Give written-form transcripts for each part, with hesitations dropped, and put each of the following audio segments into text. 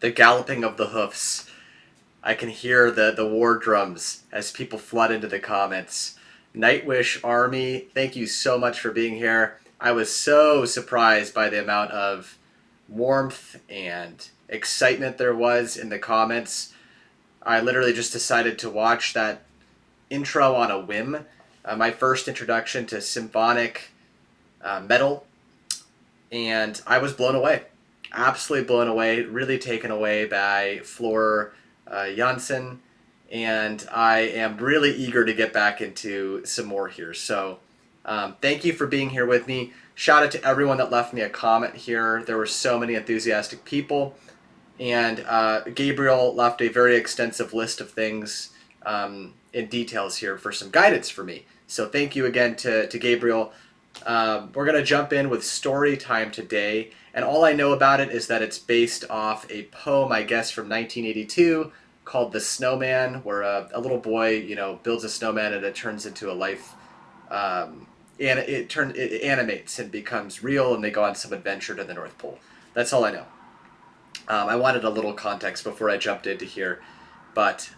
the galloping of the hoofs. I can hear the war drums as people flood into the comments. Nightwish Army, thank you so much for being here. I was so surprised by the amount of warmth and excitement there was in the comments. I literally just decided to watch that intro on a whim. My first introduction to symphonic metal, and I was blown away. Absolutely blown away, really taken away by Floor Jansen, and I am really eager to get back into some more here. So thank you for being here with me. Shout out to everyone that left me a comment here. There were so many enthusiastic people, and Gabriel left a very extensive list of things in details here for some guidance for me. So thank you again to Gabriel. We're going to jump in with Storytime today, and all I know about it is that it's based off a poem, I guess, from 1982 called The Snowman, where a little boy, builds a snowman and it turns into a life, and it animates and becomes real, and they go on some adventure to the North Pole. That's all I know. I wanted a little context before I jumped into here, but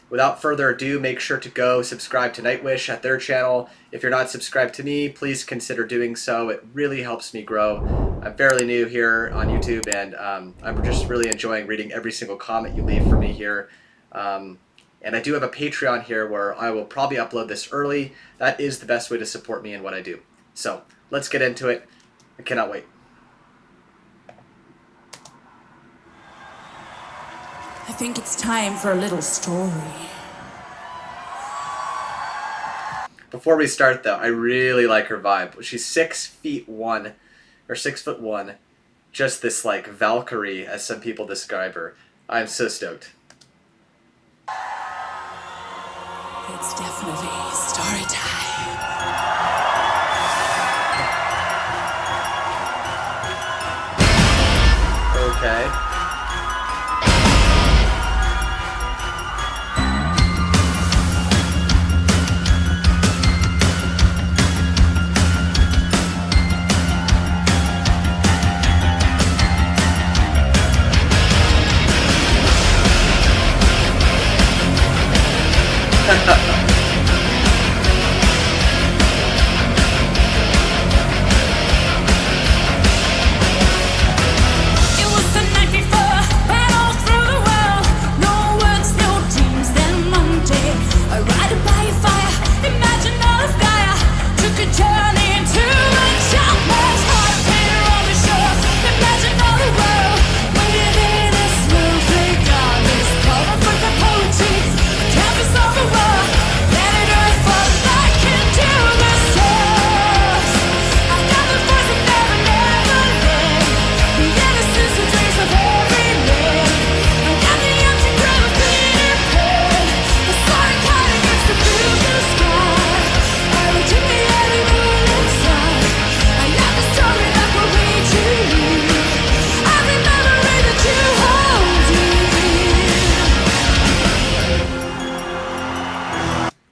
without further ado, make sure to go subscribe to Nightwish at their channel. If you're not subscribed to me, please consider doing so. It really helps me grow. I'm fairly new here on YouTube, and I'm just really enjoying reading every single comment you leave for me here. And I do have a Patreon here where I will probably upload this early. That is the best way to support me in what I do. So let's get into it. I cannot wait. I think it's time for a little story. Before we start, though, I really like her vibe. She's 6'1", or 6'1", just this like Valkyrie, as some people describe her. I'm so stoked. It's definitely story time. Okay.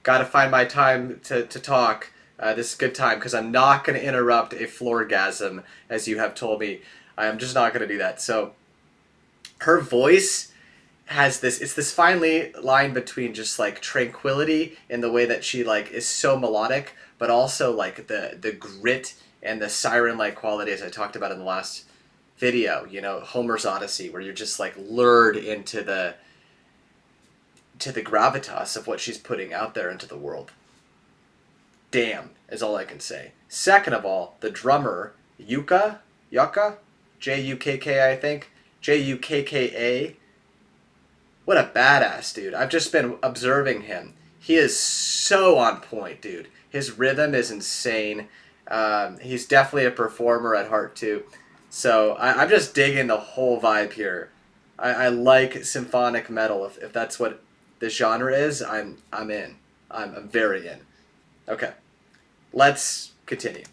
Gotta find my time to talk. This is a good time because I'm not going to interrupt a floorgasm, as you have told me. I'm just not going to do that. So her voice has this, it's this fine line between just like tranquility in the way that she like is so melodic, but also like the grit and the siren-like quality, as I talked about in the last video, Homer's Odyssey, where you're just like lured into the gravitas of what she's putting out there into the world. Damn, is all I can say. Second of all, the drummer, Yuka, J-U-K-K, I think, J-U-K-K-A. What a badass, dude. I've just been observing him. He is so on point, dude. His rhythm is insane. He's definitely a performer at heart, too. So I'm just digging the whole vibe here. I like symphonic metal. If that's what the genre is, I'm in. I'm very in. Okay, let's continue.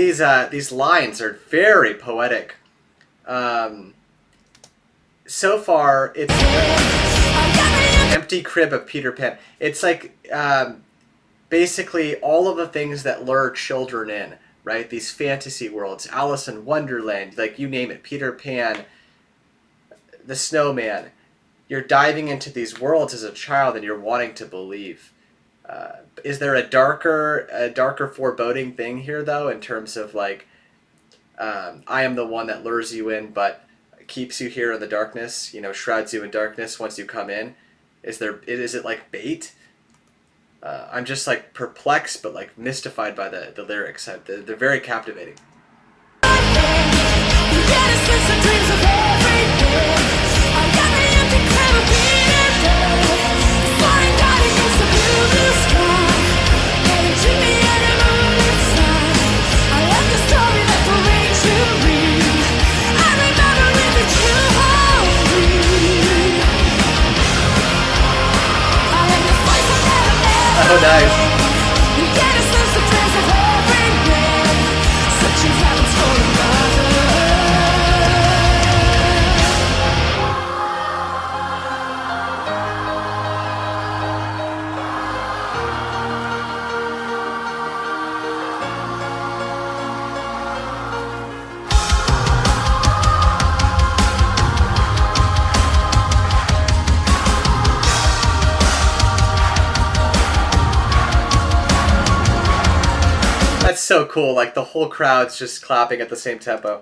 these lines are very poetic. So far, it's empty crib of Peter Pan. It's like basically all of the things that lure children in, right? These fantasy worlds, Alice in Wonderland, like you name it, Peter Pan, the Snowman. You're diving into these worlds as a child, and you're wanting to believe. Is there a darker foreboding thing here, though, in terms of like, I am the one that lures you in, but keeps you here in the darkness? You know, shrouds you in darkness once you come in. Is it like bait? I'm just like perplexed, but like mystified by the lyrics. They're very captivating. Oh, nice. That's so cool. Like the whole crowd's just clapping at the same tempo.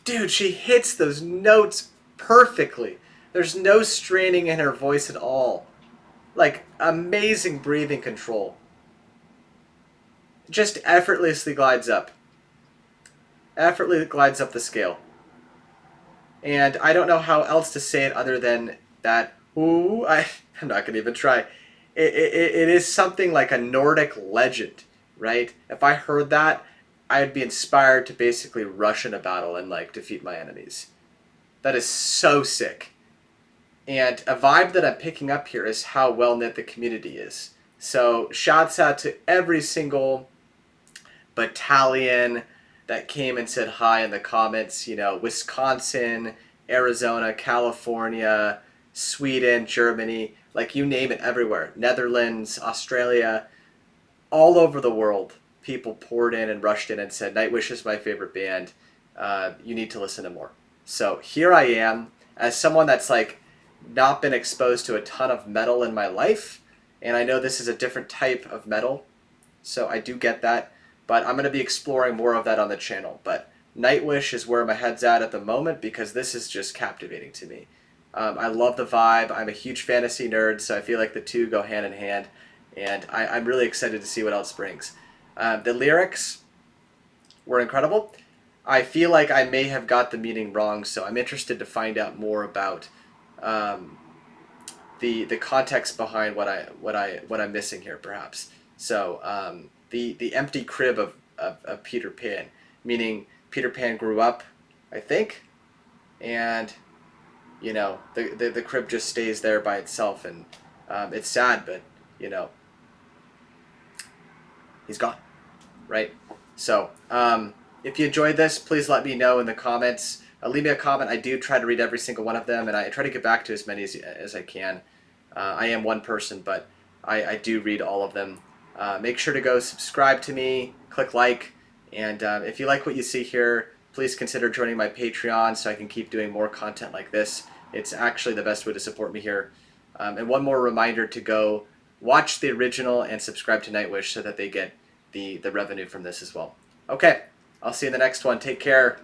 Dude, she hits those notes perfectly. There's no straining in her voice at all. Like, amazing breathing control. Just effortlessly glides up. Effortlessly glides up the scale. And I don't know how else to say it other than that, ooh, I'm not going to even try. It is something like a Nordic legend, right? If I heard that, I'd be inspired to basically rush in a battle and like defeat my enemies. That is so sick. And a vibe that I'm picking up here is how well knit the community is. So shouts out to every single battalion that came and said hi in the comments. You know, Wisconsin, Arizona, California, Sweden, Germany, like you name it, everywhere. Netherlands, Australia, all over the world, people poured in and rushed in and said, Nightwish is my favorite band. You need to listen to more. So here I am, as someone that's like not been exposed to a ton of metal in my life, and I know this is a different type of metal, so I do get that, but I'm going to be exploring more of that on the channel. But Nightwish is where my head's at the moment because this is just captivating to me. I love the vibe. I'm a huge fantasy nerd, so I feel like the two go hand in hand, and I'm really excited to see what else brings. The lyrics were incredible. I feel like I may have got the meaning wrong, so I'm interested to find out more about the context behind what I'm missing here, perhaps. So the empty crib of Peter Pan, meaning Peter Pan grew up, I think, and the crib just stays there by itself, and it's sad, but he's gone, right? So if you enjoyed this, please let me know in the comments. Leave me a comment. I do try to read every single one of them, and I try to get back to as many as I can. I am one person, but I do read all of them. Make sure to go subscribe to me, click like, and if you like what you see here, please consider joining my Patreon so I can keep doing more content like this. It's actually the best way to support me here. And one more reminder to go watch the original and subscribe to Nightwish so that they get the revenue from this as well. Okay, I'll see you in the next one. Take care.